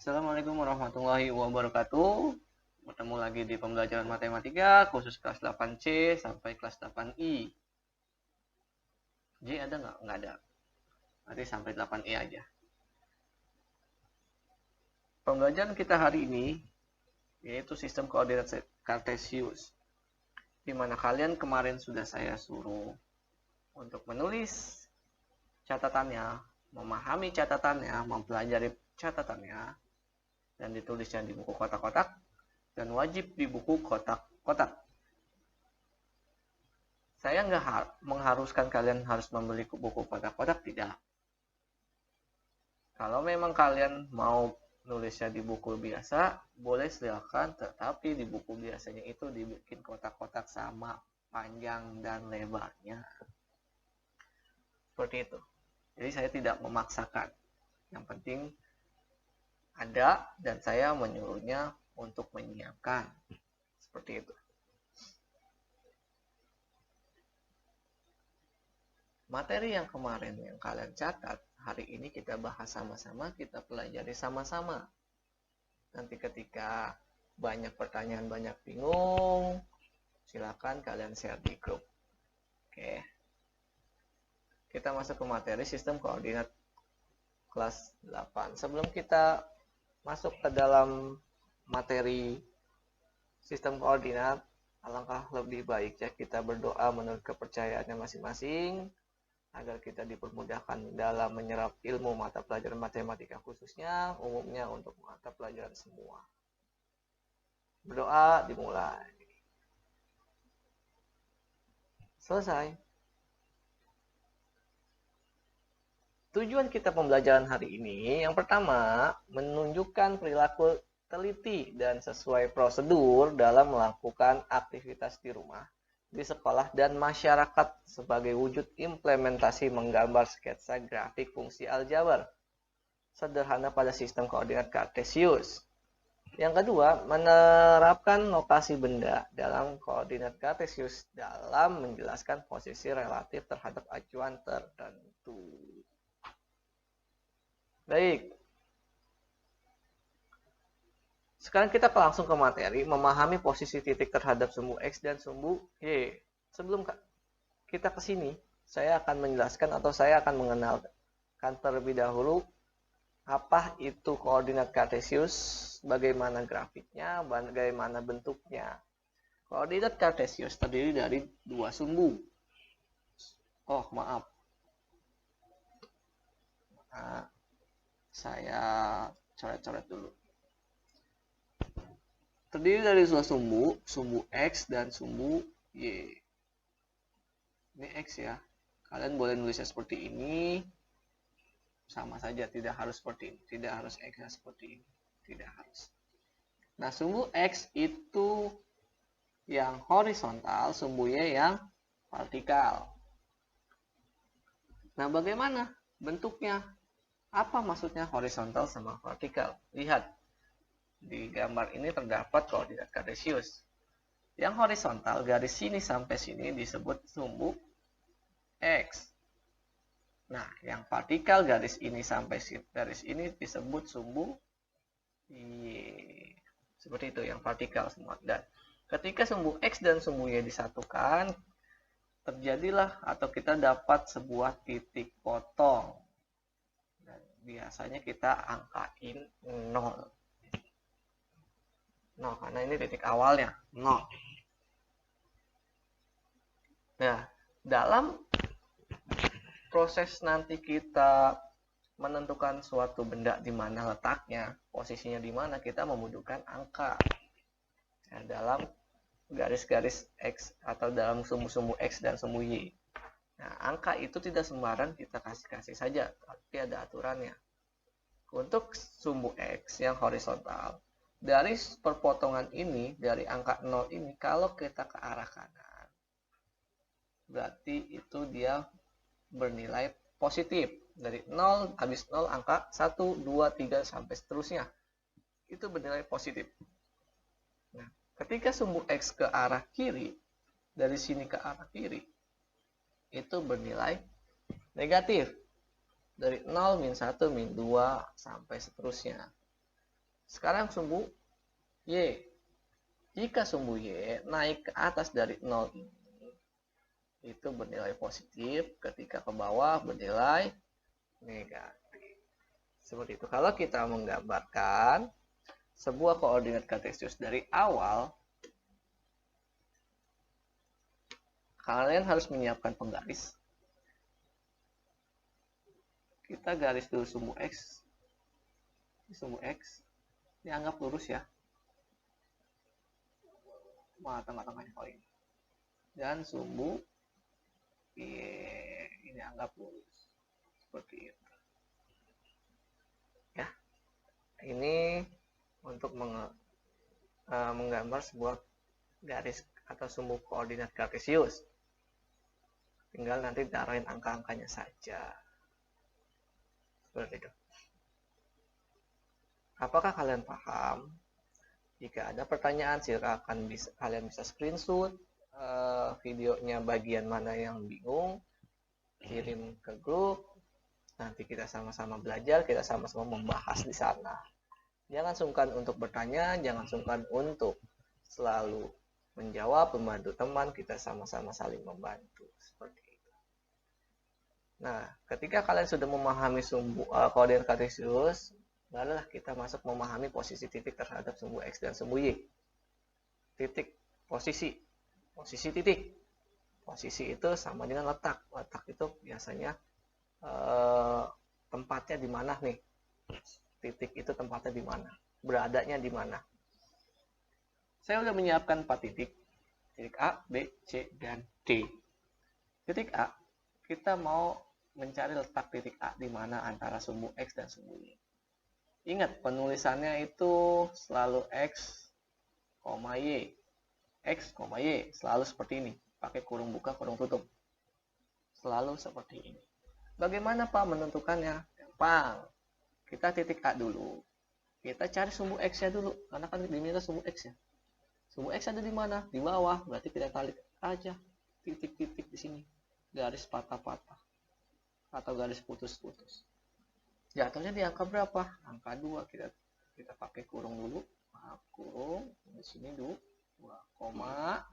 Assalamualaikum warahmatullahi wabarakatuh. Bertemu lagi di pembelajaran matematika khusus kelas 8C sampai kelas 8I. J ada nggak? Nggak ada. Nanti sampai 8E aja. Pembelajaran kita hari ini yaitu sistem koordinat Cartesius. Di mana kalian kemarin sudah saya suruh untuk menulis catatannya, memahami catatannya, mempelajari catatannya, dan ditulisnya di buku kotak-kotak, dan wajib di buku kotak-kotak. Saya nggak mengharuskan kalian harus membeli buku kotak-kotak, tidak. Kalau memang kalian mau nulisnya di buku biasa, boleh silakan, tetapi di buku biasanya itu dibikin kotak-kotak sama panjang dan lebarnya. Seperti itu. Jadi saya tidak memaksakan. Yang penting ada dan saya menyuruhnya untuk menyiapkan. Seperti itu. Materi yang kemarin yang kalian catat, hari ini kita bahas sama-sama, kita pelajari sama-sama. Nanti ketika banyak pertanyaan, banyak bingung, silakan kalian share di grup. Oke. Kita masuk ke materi sistem koordinat kelas 8. Sebelum kita masuk ke dalam materi sistem koordinat, alangkah lebih baik ya kita berdoa menurut kepercayaannya masing-masing agar kita dipermudahkan dalam menyerap ilmu mata pelajaran matematika khususnya, umumnya untuk mata pelajaran semua. Berdoa dimulai. Selesai. Tujuan kita pembelajaran hari ini, yang pertama, menunjukkan perilaku teliti dan sesuai prosedur dalam melakukan aktivitas di rumah, di sekolah, dan masyarakat sebagai wujud implementasi menggambar sketsa grafik fungsi aljabar sederhana pada sistem koordinat Cartesius. Yang kedua, menerapkan lokasi benda dalam koordinat Cartesius dalam menjelaskan posisi relatif terhadap acuan tertentu. Baik. Sekarang kita langsung ke materi, memahami posisi titik terhadap sumbu X dan sumbu Y. Sebelum kita ke sini, saya akan menjelaskan atau saya akan mengenalkan terlebih dahulu apa itu koordinat Cartesius, bagaimana grafiknya, bagaimana bentuknya. Koordinat Cartesius terdiri dari dua sumbu. Oh, maaf. Nah, saya coret-coret dulu. Terdiri dari dua sumbu, sumbu X dan sumbu Y. Ini X ya. Kalian boleh nulisnya seperti ini. Sama saja, tidak harus seperti ini. Tidak harus X-nya seperti ini. Tidak harus. Nah, sumbu X itu yang horizontal, sumbu Y yang vertikal. Nah, bagaimana bentuknya? Apa maksudnya horizontal sama vertikal? Lihat, di gambar ini terdapat koordinat Cartesius. Yang horizontal, garis sini sampai sini disebut sumbu X. Nah, yang vertikal, garis ini sampai garis ini disebut sumbu Y. Seperti itu, yang vertikal semua. Dan ketika sumbu X dan sumbu Y disatukan, terjadilah atau kita dapat sebuah titik potong. Dan biasanya kita angkain 0. 0 karena ini titik awalnya 0. Nah, dalam proses nanti kita menentukan suatu benda di mana letaknya, posisinya di mana, kita membutuhkan angka. Nah, dalam garis-garis X atau dalam sumbu-sumbu X dan sumbu Y. Nah, angka itu tidak sembarang kita kasih saja, tapi ada aturannya. Untuk sumbu X yang horizontal, dari perpotongan ini, dari angka 0 ini, kalau kita ke arah kanan, berarti itu dia bernilai positif. Dari 0, habis 0, angka 1, 2, 3, sampai seterusnya. Itu bernilai positif. Nah, ketika sumbu X ke arah kiri, dari sini ke arah kiri, itu bernilai negatif. Dari 0, min 1, min 2, sampai seterusnya. Sekarang sumbu Y. Jika sumbu Y naik ke atas dari 0 ini, itu bernilai positif, ketika ke bawah bernilai negatif. Seperti itu. Kalau kita menggambarkan sebuah koordinat kartesius dari awal, kalian harus menyiapkan penggaris. Kita garis dulu sumbu X. Sumbu X dianggap lurus ya. Tengah-tengahnya kalau ini. Dan sumbu Y ini anggap lurus. Seperti itu. Ya. Ini untuk menggambar sebuah garis atau sumbu koordinat kartesius. Tinggal nanti taruhin angka-angkanya saja. Seperti itu. Apakah kalian paham? Jika ada pertanyaan, silakan kalian bisa screenshot videonya bagian mana yang bingung, kirim ke grup. Nanti kita sama-sama belajar, kita sama-sama membahas di sana. Jangan sungkan untuk bertanya, jangan sungkan untuk selalu menjawab, membantu teman, kita sama-sama saling membantu. Seperti itu. Nah, ketika kalian sudah memahami sumbu koordinat kartesius, barulah kita masuk memahami posisi titik terhadap sumbu X dan sumbu Y. Titik, posisi titik. Posisi itu sama dengan letak. Letak itu biasanya tempatnya di mana nih? Titik itu tempatnya di mana? Beradanya di mana? Saya sudah menyiapkan 4 titik. Titik A, B, C, dan D. Titik A, kita mau mencari letak titik A di mana antara sumbu X dan sumbu Y. Ingat, penulisannya itu selalu X, Y. X, Y. Selalu seperti ini. Pakai kurung buka, kurung tutup. Selalu seperti ini. Bagaimana Pak menentukannya? Gampang. Kita titik A dulu. Kita cari sumbu X-nya dulu. Karena kan diminta sumbu X ya. Sumbu X ada di mana? Di bawah. Berarti kita tarik aja titik-titik di sini. Garis patah-patah. Atau garis putus-putus. Jatuhnya di angka berapa? Angka 2. Kita pakai kurung dulu. Kurung. Di sini 2, koma.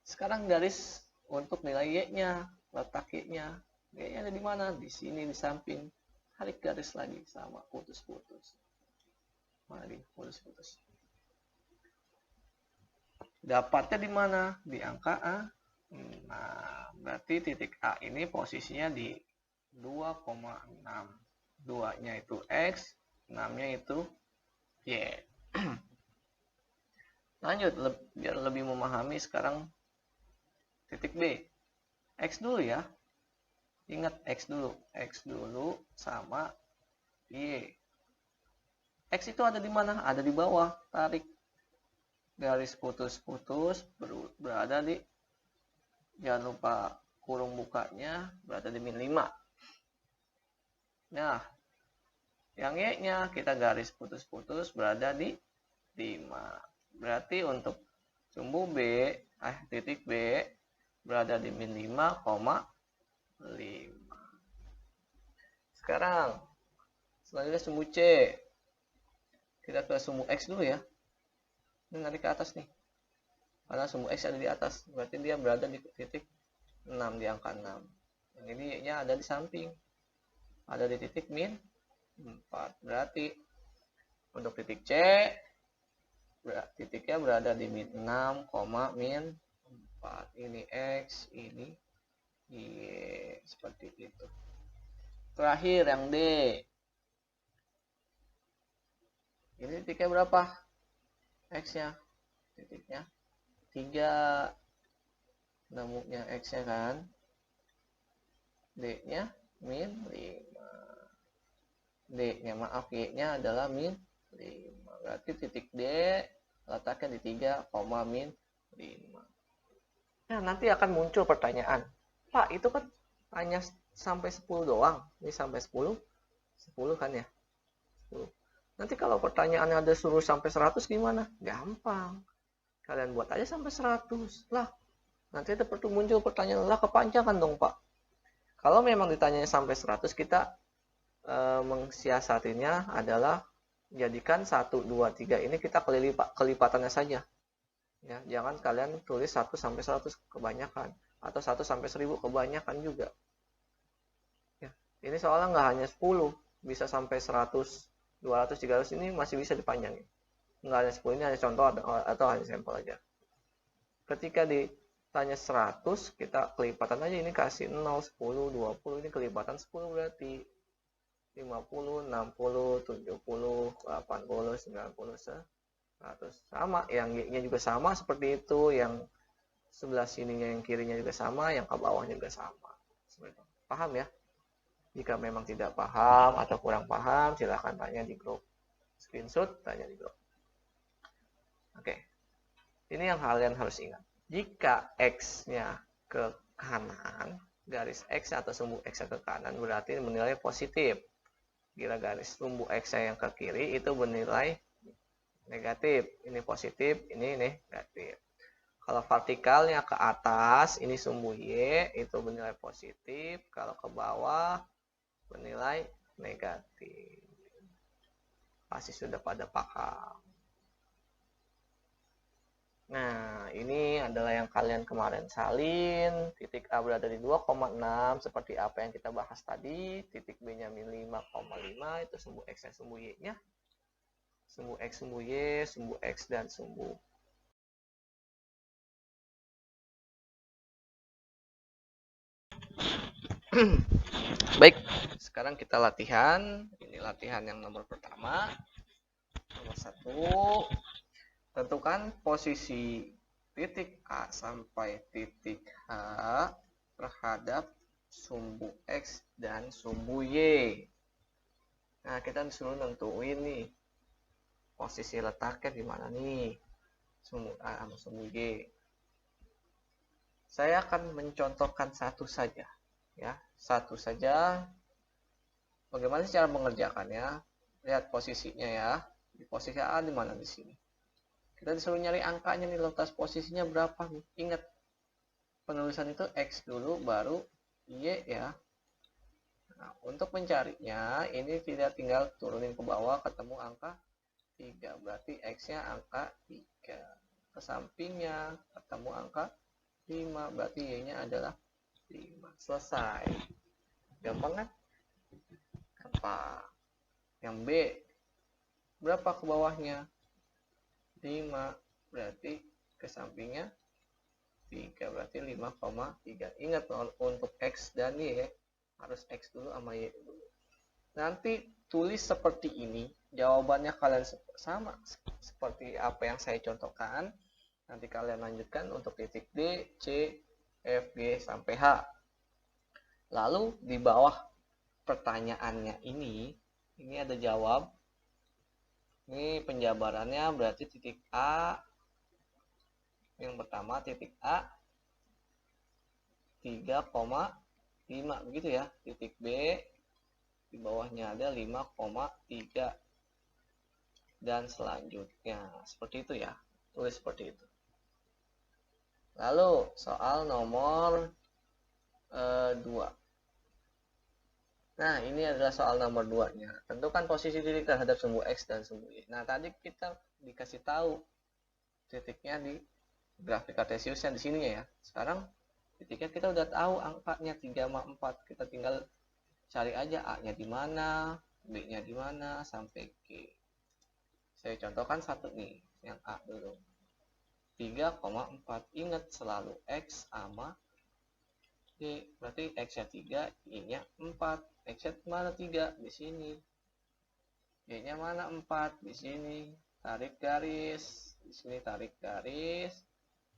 Sekarang garis untuk nilai Y-nya. Letak Y-nya. Y-nya ada di mana? Di sini, di samping. Tarik garis lagi sama putus-putus. Mari, putus-putus. Dapatnya di mana? Di angka A. Nah, berarti titik A ini posisinya di 2,6. 2-nya itu X, 6-nya itu Y. Lanjut, biar lebih memahami sekarang titik B. X dulu ya. Ingat X dulu. X dulu sama Y. X itu ada di mana? Ada di bawah. Tarik garis putus-putus berada di, jangan lupa kurung bukanya, berada di min 5. Nah, yang Y-nya kita garis putus-putus berada di 5. Berarti untuk sumbu B, titik B berada di min 5,5. Sekarang selanjutnya sumbu C. Kita ke sumbu X dulu ya. Ini narik ke atas nih. Karena sumbu X ada di atas, berarti dia berada di titik 6, di angka 6. Yang ini Y-nya ada di samping. Ada di titik min 4. Berarti untuk titik C, titiknya berada di min 6, min 4. Ini X, ini Y. Seperti itu. Terakhir yang D. Ini titiknya berapa? X-nya. Titiknya 3. Nemunya X-nya kan. D-nya min 5. D-nya, maaf, Y-nya adalah min 5. Berarti titik D letaknya di 3, min 5. Nah, nanti akan muncul pertanyaan. Pak, itu kan hanya sampai 10 doang. Ini sampai 10. 10 kan ya? 10. Nanti kalau pertanyaannya ada suruh sampai 100 gimana? Gampang. Kalian buat aja sampai 100. Lah, nanti ada muncul pertanyaan, lah kepanjangan dong Pak. Kalau memang ditanyanya sampai 100, kita Mengsiasatinya adalah jadikan 1, 2, 3 ini kita kelipatannya saja. Ya, jangan kalian tulis 1 sampai 100 kebanyakan atau 1 sampai 1000 kebanyakan juga. Ya, ini soalnya nggak hanya 10, bisa sampai 100, 200, 300 ini masih bisa dipanjangin. Nggak hanya 10, ini hanya contoh atau hanya sampel aja. Ketika ditanya 100, kita kelipatan aja, ini kasih 0, 10, 20, ini kelipatan 10 berarti 50, 60, 70, 80, 90, 100. Sama, yang Y-nya juga sama seperti itu, yang sebelah sininya, yang kirinya juga sama, yang ke bawahnya juga sama. Seperti itu. Paham ya? Jika memang tidak paham atau kurang paham, silahkan tanya di grup. Screenshot, tanya di grup. Oke. Ini yang kalian harus ingat. Jika X-nya ke kanan, garis X atau sumbu X ke kanan berarti bernilai positif. Bila garis sumbu X yang ke kiri itu bernilai negatif. Ini positif, ini negatif. Kalau vertikalnya ke atas, ini sumbu Y, itu bernilai positif. Kalau ke bawah, bernilai negatif. Pasti sudah pada paham. Nah, ini adalah yang kalian kemarin salin. Titik A berada di 2,6, seperti apa yang kita bahas tadi. Titik B-nya 5,5, itu sumbu X dan sumbu Y-nya. Sumbu X, sumbu Y, sumbu X, dan sumbu. Baik, sekarang kita latihan. Ini latihan yang nomor pertama. Nomor 1. Tentukan posisi titik A sampai titik H terhadap sumbu X dan sumbu Y. Nah, kita disuruh nentuin nih posisi letaknya di mana nih, sumbu A sama sumbu Y. Saya akan mencontohkan satu saja, ya, satu saja. Bagaimana cara mengerjakannya? Lihat posisinya ya. Di posisi A di mana di sini? Kita disuruh nyari angkanya nih, letak posisinya berapa nih. Ingat, penulisan itu X dulu baru Y ya. Nah, untuk mencarinya ini tidak tinggal turunin ke bawah ketemu angka 3. Berarti X-nya angka 3. Ke sampingnya ketemu angka 5. Berarti Y-nya adalah 5. Selesai. Gampang kan? Gampang. Yang B, berapa ke bawahnya? 5, berarti ke sampingnya 3, berarti 5,3. Ingat, untuk X dan Y harus X dulu sama Y dulu. Nanti tulis seperti ini, jawabannya kalian sama seperti apa yang saya contohkan. Nanti kalian lanjutkan untuk titik D, C, F, G, sampai H. Lalu di bawah pertanyaannya ini ada jawab. Ini penjabarannya berarti titik A, yang pertama titik A 3,5 begitu ya. Titik B di bawahnya ada 5,3 dan selanjutnya seperti itu ya. Tulis seperti itu. Lalu soal nomor 2. Nah, ini adalah soal nomor 2-nya. Tentukan posisi titik terhadap sumbu X dan sumbu Y. Nah, tadi kita dikasih tahu titiknya di grafik kartesiusnya di sininya ya. Sekarang titiknya kita udah tahu angkanya 3 sama 4. Kita tinggal cari aja A-nya di mana, B-nya di mana, sampai G. Saya contohkan satu nih, yang A dulu. 3,4. Ingat selalu X sama Y. Berarti X-nya 3, Y-nya 4. X-nya mana 3? Di sini. Y-nya mana 4? Di sini. Tarik garis. Di sini tarik garis.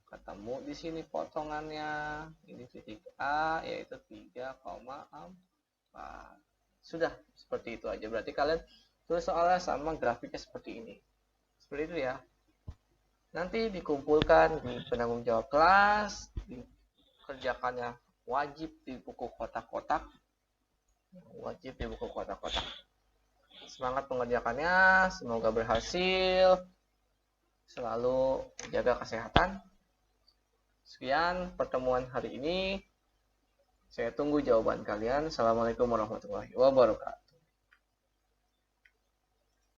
Ketemu di sini potongannya. Ini titik A, yaitu 3,4. Sudah, seperti itu aja. Berarti kalian tulis soalnya sama grafiknya seperti ini. Seperti itu ya. Nanti dikumpulkan di penanggung jawab kelas. Dikerjakannya wajib di buku kotak-kotak. Wajib di buku kotak-kotak. Semangat mengerjakannya, semoga berhasil. Selalu jaga kesehatan. Sekian pertemuan hari ini. Saya tunggu jawaban kalian. Assalamualaikum warahmatullahi wabarakatuh.